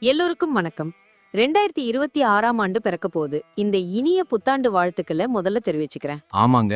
எல்லோருக்கும் வணக்கம். 2026ஆம் ஆண்டு பிறக்க போகுது. இந்த இனிய புத்தாண்டு வாழ்த்துக்களை முதல்ல தெரிவிச்சுக்கிறேன். ஆமாங்க.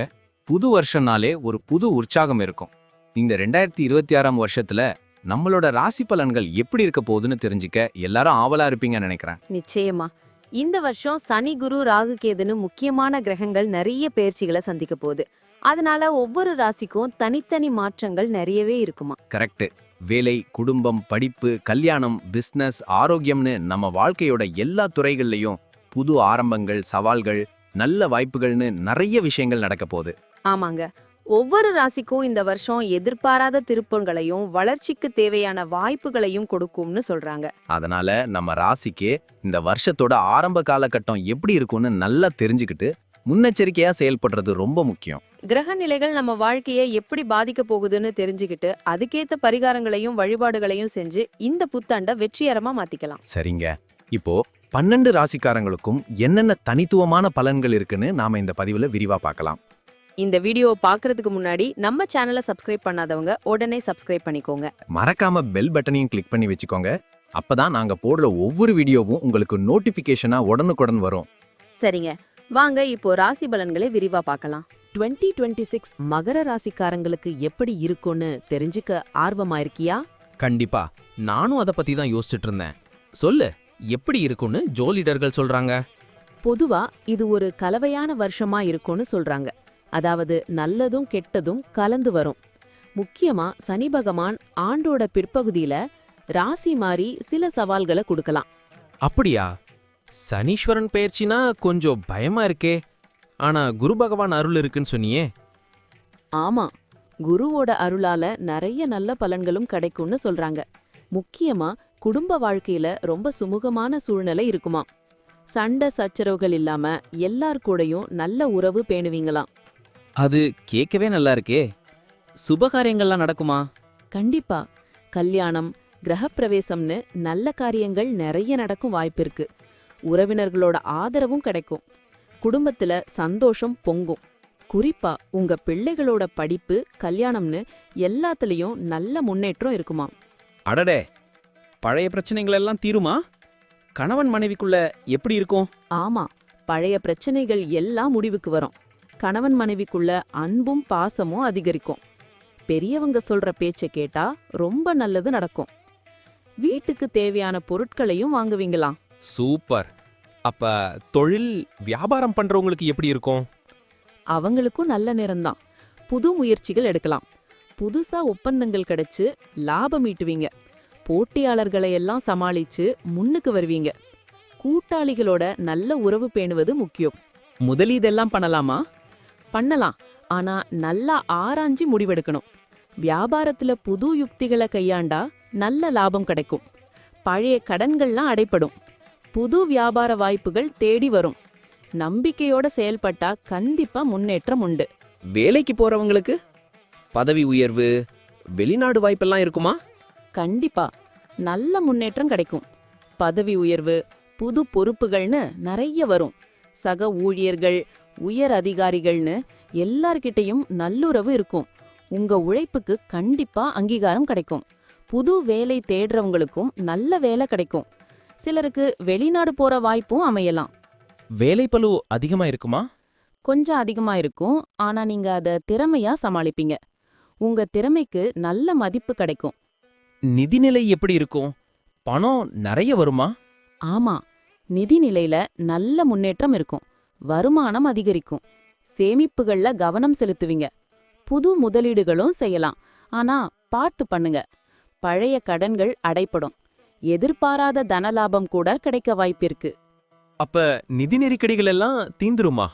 புது வருஷம்னாலே ஒரு புது உற்சாகம் இருக்கும். இந்த 2026ஆம் வருஷத்துல நம்மளோட ராசி பலன்கள் எப்படி இருக்க போகுதுன்னு தெரிஞ்சுக்க எல்லாரும் ஆவலா இருப்பீங்கன்னு நினைக்கிறேன். நிச்சயமா. இந்த வருஷம் சனி, குரு, ராகு, கேதுன்னு முக்கியமான கிரகங்கள் நிறைய பெயர்ச்சிகளை சந்திக்க போகுது. அதனால ஒவ்வொரு ராசிக்கும் தனித்தனி மாற்றங்கள் நிறையவே இருக்குமா. கரெக்ட். வேலை, குடும்பம், படிப்பு, கல்யாணம், பிசினஸ், ஆரோக்கியம்னு நம்ம வாழ்க்கையோட எல்லா துறைகள்லயும் புது ஆரம்பங்கள், சவால்கள், நல்ல வாய்ப்புகள்னு நிறைய விஷயங்கள் நடக்க போகுது. ஆமாங்க. ஒவ்வொரு ராசிக்கும் இந்த வருஷம் எதிர்பாராத திருப்பங்களையும் வளர்ச்சிக்கு தேவையான வாய்ப்புகளையும் கொடுக்கும்னு சொல்றாங்க. அதனால நம்ம ராசிக்கு இந்த வருஷத்தோட ஆரம்ப காலகட்டம் எப்படி இருக்கும்னு நல்லா தெரிஞ்சுக்கிட்டு முன்னெச்சரிக்கையா செயல்படுறது ரொம்ப முக்கியம். கிரக நிலைகள் நம்ம வாழ்க்கையை எப்படி பாதிக்க போகுதுன்னு தெரிஞ்சுக்கிட்டு அதுக்கேத்த பரிகாரங்களையும் வழிபாடுகளையும் செஞ்சு இந்த புத்தாண்டை வெற்றிகரமா மாத்திக்கலாம். சரிங்க. இப்போ 12 ராசிக்காரங்களுக்கும் என்னென்ன தனித்துவமான பலன்கள் இருக்குன்னு நாம இந்த பதிவுல விரிவா பார்க்கலாம். இந்த வீடியோவை பார்க்கறதுக்கு முன்னாடி நம்ம சேனலை சப்ஸ்கிரைப் பண்ணாதவங்க உடனே சப்ஸ்கிரைப் பண்ணிக்கோங்க. மறக்காம பெல் பட்டனையும் கிளிக் பண்ணி வச்சுக்கோங்க. அப்பதான் நாங்க போடுற ஒவ்வொரு வீடியோவும் உங்களுக்கு நோட்டிபிகேஷனா உடனுக்குடன் வரும். சரிங்க, வாங்க இப்போ ராசி பலன்களை விரிவா பார்க்கலாம். 2026 மகர ராசிக்காரங்களுக்கு எப்படி இருக்கும்னு தெரிஞ்சுக்க ஆர்வமா இருக்கியா? கண்டிப்பா. நானும் அத பத்தி தான் யோசிச்சுட்டு இருந்தேன். சொல்லு, எப்படி இருக்கும்னு ஜோதிடர்கள் சொல்றாங்க? பொதுவா இது ஒரு கலவையான வருஷமா இருக்கும்னு சொல்றாங்க. அதாவது நல்லதும் கெட்டதும் கலந்து வரும். முக்கியமா சனி பகவான் ஆண்டோட பிற்பகுதியில ராசி மாறி சில சவால்களை கொடுக்கலாம். அப்படியா? சனீஸ்வரன் பெயர்ச்சினா கொஞ்சம் பயமா இருக்கே. ஆனா குரு பகவான் அருள் இருக்குன்னு சொன்னியே. ஆமா, குருவோட அருளால நிறைய நல்ல பலன்களும் கிடைக்கும்னு சொல்றாங்க. முக்கியமா குடும்ப வாழ்க்கையில ரொம்ப சுமூகமான சூழ்நிலை இருக்குமா. சண்டை சச்சரவுகள் இல்லாம எல்லார் கூடயும் நல்ல உறவு பேணுவீங்களாம். அது கேட்கவே நல்லா இருக்கே. சுபகாரியங்கள்லாம் நடக்குமா? கண்டிப்பா. கல்யாணம், கிரகப்பிரவேசம்னு நல்ல காரியங்கள் நிறைய நடக்கும் வாய்ப்பு இருக்கு. உறவினர்களோட ஆதரவும் கிடைக்கும். குடும்பத்துல சந்தோஷம் பொங்கும். குறிப்பா உங்க பிள்ளைகளோட படிப்பு, கல்யாணம்னு எல்லாத்துலயும் நல்ல முன்னேற்றம் இருக்குமா. அடடே, பழைய பிரச்சனைகள் எல்லாம் தீருமா? கணவன் மனைவிக்குள்ள எப்படி இருக்கும்? ஆமா, பழைய பிரச்சனைகள் எல்லாம் முடிவுக்கு வரும். கணவன் மனைவிக்குள்ள அன்பும் பாசமும் அதிகரிக்கும். பெரியவங்க சொல்ற பேச்சை கேட்டா ரொம்ப நல்லது நடக்கும். வீட்டுக்கு தேவையான பொருட்களையும் வாங்குவீங்களாம். சூப்பர். அப்ப தொழில் வியாபாரம் பண்றவங்களுக்கு எப்படி இருக்கும்? அவங்களுக்கும் நல்ல நேரம்தான். புது முயற்சிகள் எடுக்கலாம். புதுசா ஒப்பந்தங்கள் கிடைச்சு லாபம் ஈட்டுவீங்க. போட்டியாளர்களை எல்லாம் சமாளிச்சு முன்னுக்கு வருவீங்க. கூட்டாளிகளோட நல்ல உறவு பேணுவது முக்கியம். முதலீதெல்லாம் பண்ணலாமா? பண்ணலாம், ஆனா நல்லா ஆராய்ஞ்சு முடிவெடுக்கணும். வியாபாரத்துல புது யுக்திகளை கையாண்டா நல்ல லாபம் கிடைக்கும். பழைய கடன்கள்லாம் அடைப்படும். புது வியாபார வாய்ப்புகள் தேடி வரும். நம்பிக்கையோட செயல்பட்டா கண்டிப்பா முன்னேற்றம் உண்டு. வேலைக்கு போறவங்களுக்கு பதவி உயர்வு, வெளிநாடு வாய்ப்பெல்லாம் இருக்குமா? கண்டிப்பா நல்ல முன்னேற்றம் கிடைக்கும். பதவி உயர்வு, புது பொறுப்புகள்னு நிறைய வரும். சக ஊழியர்கள், உயர் அதிகாரிகள்னு எல்லார்கிட்டையும் நல்லுறவு இருக்கும். உங்க உழைப்புக்கு கண்டிப்பா அங்கீகாரம் கிடைக்கும். புது வேலை தேடுறவங்களுக்கும் நல்ல வேலை கிடைக்கும். சிலருக்கு வெளிநாடு போற வாய்ப்பும் அமையலாம். வேலைப்பளு அதிகமா இருக்குமா? கொஞ்சம் அதிகமா இருக்கும், ஆனா நீங்க அத திறமையா சமாளிப்பீங்க. உங்க திறமைக்கு நல்ல மதிப்பு கிடைக்கும். நிதிநிலை எப்படி இருக்கும்? பணம் நிறைய வருமா? ஆமா, நிதி நிலையில நல்ல முன்னேற்றம் இருக்கும். வருமானம் அதிகரிக்கும். சேமிப்புகள்ல கவனம் செலுத்துவீங்க. புது முதலீடுகளும் செய்யலாம், ஆனா பார்த்து பண்ணுங்க. பழைய கடன்கள் அடைப்படும். எதிர்பாராத தனலாபம் கூட கிடைக்க வாய்ப்பிருக்கு. அப்ப நிதி நெருக்கடிகள் எல்லாம் தீந்துருமா?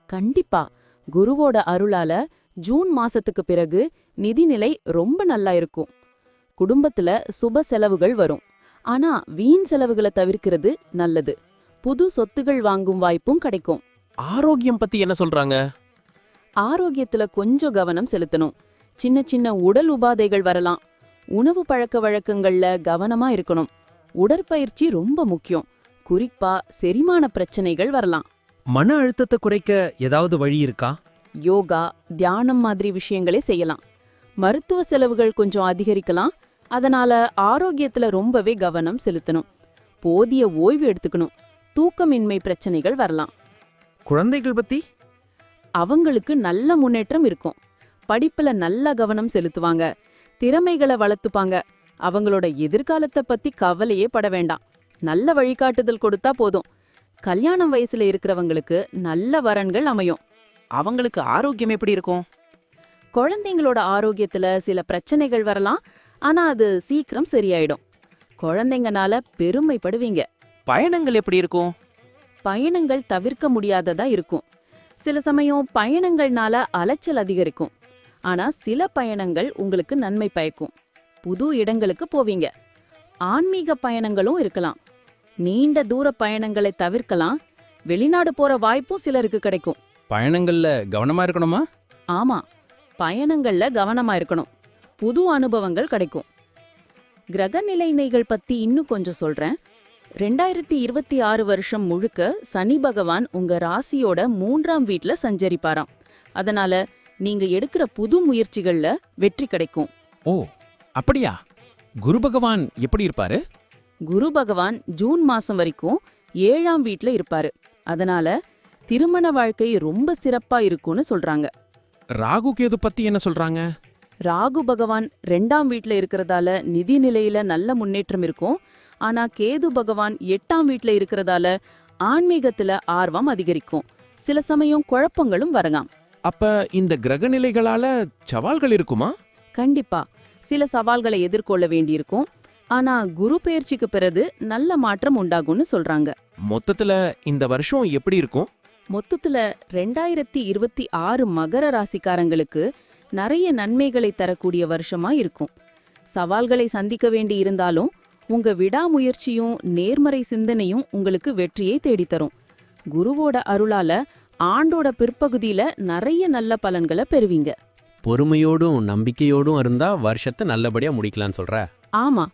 கண்டிப்பா. குருவோட அருளால ஜூன் மாசத்துக்கு பிறகு நிதிநிலை ரொம்ப நல்லா இருக்கும். குடும்பத்துல சுப செலவுகள் வரும், ஆனா வீண் செலவுகளை தவிர்க்கிறது நல்லது. புது சொத்துகள் வாங்கும் வாய்ப்பும் கிடைக்கும். ஆரோக்கியம் பத்தி என்ன சொல்றாங்க? ஆரோக்கியத்துல கொஞ்சம் கவனம் செலுத்தணும். சின்ன சின்ன உடல் உபாதைகள் வரலாம். உணவு பழக்க வழக்கங்கள்ல கவனமா இருக்கணும். உடற்பயிற்சி ரொம்ப முக்கியம். குறிப்பா செரிமான பிரச்சனைகள் வரலாம். மன அழுத்தத்தை குறைக்க ஏதாவது வழி இருக்கா? யோகா, தியானம் மாதிரி விஷயங்களே செய்யலாம். மருத்துவ செலவுகள் கொஞ்சம் அதிகரிக்கலாம். அதனால ஆரோக்கியத்துல ரொம்பவே கவனம் செலுத்தணும். போதிய ஓய்வு எடுத்துக்கணும். தூக்கமின்மை பிரச்சனைகள் வரலாம். குழந்தைகள் பத்தி? அவங்களுக்கு நல்ல முன்னேற்றம் இருக்கும். படிப்புல நல்ல கவனம் செலுத்துவாங்க. திறமைகளை வளர்த்துப்பாங்க. அவங்களோட எதிர்காலத்தை பத்தி கவலையே பட வேண்டாம். நல்ல வழிகாட்டுதல் கொடுத்தா போதும். கல்யாணம் வயசுல இருக்கிறவங்களுக்கு நல்ல வரன்கள் அமையும். அவங்களுக்கு ஆரோக்கியம் எப்படி இருக்கும்? குழந்தைங்களோட ஆரோக்கியத்துல சில பிரச்சனைகள் வரலாம். ஆனா அது சீக்கிரம் சரியாயிடும். குழந்தைங்கனால பெருமைப்படுவீங்க. பயணங்கள் எப்படி இருக்கும்? பயணங்கள் தவிர்க்க முடியாததா இருக்கும். சில சமயம் பயணங்கள்னால அலைச்சல் அதிகரிக்கும். ஆனா சில பயணங்கள் உங்களுக்கு நன்மை பயக்கும். புது இடங்களுக்கு போவீங்க. ஆன்மீக பயணங்களும் இருக்கலாம். நீண்ட தூர பயணங்களை தவிர்க்கலாம். வெளிநாடு போற வாய்ப்பும் சிலருக்கு கிடைக்கும். பயணங்கள்ல கவனமா இருக்கணுமா? ஆமா, பயணங்கள்ல கவனமா இருக்கணும். புது அனுபவங்கள் கிடைக்கும். கிரக நிலைமைகள் பத்தி இன்னும் கொஞ்சம் சொல்றேன். 2026 வருஷம் முழுக்க சனி பகவான் உங்க ராசியோட 3ஆம் வீட்ல சஞ்சரிப்பாராம். அதனால நீங்க எடுக்கிற புது முயற்சிகள்ல வெற்றி கிடைக்கும். ஓ, அப்படியா? குரு பகவான் எப்படி இருப்பாரு? குரு பகவான் ஜூன் மாசம் வரைக்கும் 7ஆம் வீட்ல இருப்பாரு. அதனால திருமண வாழ்க்கை ரொம்ப சிறப்பா இருக்கும்னு சொல்றாங்க. ராகு கேது பத்தி என்ன சொல்றாங்க? ராகு பகவான் 2ஆம் வீட்ல இருக்கிறதால நிதி நிலையில நல்ல முன்னேற்றம் இருக்கும். ஆனா கேது பகவான் 8ஆம் வீட்ல இருக்கிறதால ஆன்மீகத்துல ஆர்வம் அதிகரிக்கும். சில சமயம் குழப்பங்களும் வரலாம். அப்ப இந்த கிரக நிலைகளால சவால்கள் இருக்குமா? கண்டிப்பா சில சவால்களை எதிர்கொள்ள வேண்டியிருக்கும். ஆனா குரு பெயர்ச்சிக்கு பிறகு நல்ல மாற்றம் உண்டாகும்னு சொல்றாங்க. மொத்தத்துல இந்த வருஷம் எப்படி இருக்கும்? மொத்தத்துல 2026 மகர ராசிக்காரங்களுக்கு நிறைய நன்மைகளை தரக்கூடிய வருஷமா இருக்கும். சவால்களை சந்திக்க வேண்டி இருந்தாலும் உங்க விடாமுயற்சியும் நேர்மறை சிந்தனையும் உங்களுக்கு வெற்றியை தேடித்தரும். குருவோட அருளால ஆண்டோட பிற்பகுதியில நிறைய நல்ல பலன்களை பெறுவீங்க. பொறுமையோடும் நம்பிக்கையோடும் இருந்தா வருஷத்தை நல்லபடியா முடிக்கலாம்னு சொல்ற? ஆமா,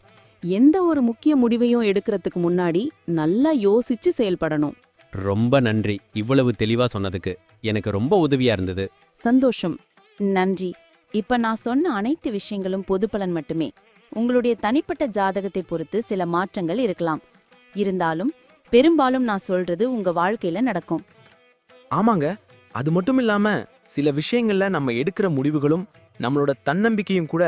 எந்த ஒரு முக்கிய முடிவையும் எடுக்கிறதுக்கு முன்னாடி நல்லா யோசிச்சு செயல்படணும். ரொம்ப நன்றி, இவ்வளவு தெளிவா சொன்னதுக்கு. எனக்கு ரொம்ப உதவியா இருந்தது. சந்தோஷம். நன்றி. இப்ப நான் சொன்ன அனைத்து விஷயங்களும் பொது பலன் மட்டுமே. உங்களுடைய தனிப்பட்ட ஜாதகத்தை பொறுத்து சில மாற்றங்கள் இருக்கலாம். இருந்தாலும் பெரும்பாலும் நான் சொல்றது உங்க வாழ்க்கையில நடக்கும். ஆமாங்க, அது மட்டும் இல்லாம சில விஷயங்கள்ல நம்ம எடுக்கிற முடிவுகளும் நம்மளோட தன்னம்பிக்கையும் கூட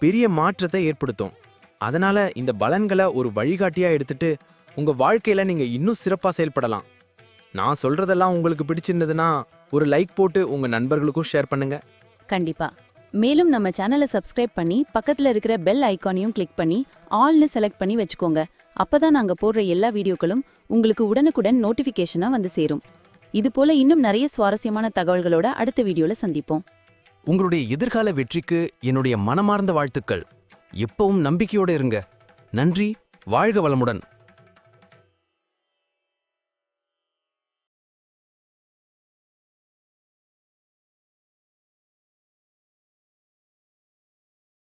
பெரிய மாற்றத்தை ஏற்படுத்தும். அதனால இந்த பலன்களை ஒரு வழிகாட்டியா எடுத்துட்டு உங்க வாழ்க்கையில நீங்க இன்னும் சிறப்பா செயல்படலாம். நான் சொல்றதெல்லாம் உங்களுக்கு பிடிச்சிருந்ததுன்னா ஒரு லைக் போட்டு உங்க நண்பர்களுக்கும் ஷேர் பண்ணுங்க. கண்டிப்பா. மேலும் நம்ம சேனலை சப்ஸ்கிரைப் பண்ணி பக்கத்துல இருக்கிற பெல் ஐகானையும் கிளிக் பண்ணி ஆல்னு செலக்ட் பண்ணி வச்சுக்கோங்க. அப்பதான் நாங்க போடுற எல்லா வீடியோக்களும் உங்களுக்கு உடனுக்குடன் நோட்டிபிகேஷனா வந்து சேரும். இது போல இன்னும் நிறைய சுவாரஸ்யமான தகவல்களோட அடுத்த வீடியோல சந்திப்போம். உங்களுடைய எதிர்கால வெற்றிக்கு என்னுடைய மனமார்ந்த வாழ்த்துக்கள். எப்பவும் நம்பிக்கையோட இருங்க. நன்றி. வாழ்க வளமுடன்.